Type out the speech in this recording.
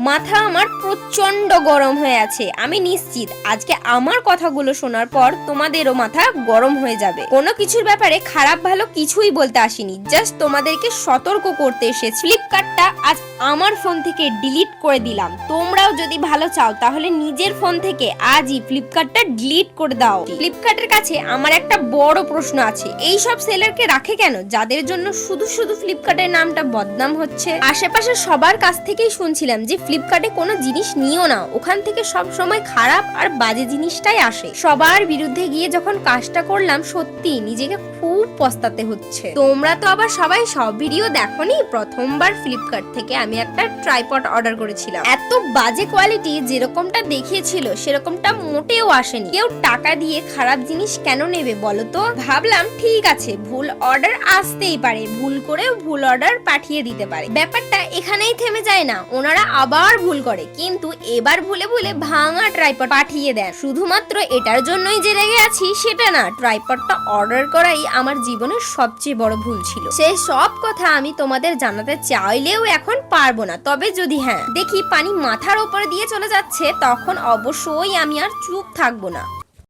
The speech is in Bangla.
মাথা আমার প্রচন্ড গরম হয়ে আছে। আমি নিশ্চিত আজকে আমার কথাগুলো শোনার পর তোমাদেরও মাথা গরম হয়ে যাবে। কোনো কিছুর ব্যাপারে খারাপ ভালো কিছুই বলতে আসিনি, জাস্ট তোমাদেরকে সতর্ক করতে এসেছি। ফ্লিপকার্টটা আজ আমার ফোন থেকে ডিলিট করে দিলাম। তোমরাও যদি ভালো চাও তাহলে নিজের ফোন থেকে আজই ফ্লিপকার্টটা ডিলিট করে দাও। ফ্লিপকার্টের কাছে আমার একটা বড় প্রশ্ন আছে, এই সব সেলারকে রাখে কেন যাদের জন্য শুধু শুধু ফ্লিপকার্টের নামটা বদনাম হচ্ছে? আশেপাশে সবার কাছ থেকেই শুনছিলাম যে ফ্লিপকার্টে কোনো জিনিস নিও না, ওখান থেকে সব সময় খারাপ আর বাজে জিনিসটাই আসে। সবার বিরুদ্ধে গিয়ে যখন কাজটা করলাম সত্যি নিজেকে খুব পস্তাতে হচ্ছে। তোমরা তো আবার সবাই সব ভিডিও দেখোনি। প্রথমবার ফ্লিপকার্ট থেকে আমি একটা ট্রাইপড অর্ডার করেছিলাম, এত বাজে কোয়ালিটি যেরকমটা দেখিয়েছিল সেরকমটা মোটেও আসেনি। কেউ টাকা দিয়ে খারাপ জিনিস কেন নেবে বলো তো? ভাবলাম ঠিক আছে, ভুল অর্ডার আসতেই পারে, ভুল করেও ভুল অর্ডার পাঠিয়ে দিতে পারে। ব্যাপারটা এখানেই থেমে যায় না, ওনারা আবার ভুল করে, কিন্তু এবার ভুলে ভুলে ভাঙা ট্রাইপড পাঠিয়ে দেন। শুধুমাত্র এটার জন্যই যে রেগে আছি সেটা না, ট্রাইপডটা অর্ডার করাই আমার জীবনের সবচেয়ে বড় ভুল ছিল। সেই সব কথা আমি তোমাদের জানাতে চাইলেও এখন পারবো না। তবে যদি দেখি পানি মাথার উপরে দিয়ে চলে যাচ্ছে, তখন অবশ্যই আমি আর চুপ থাকবো না।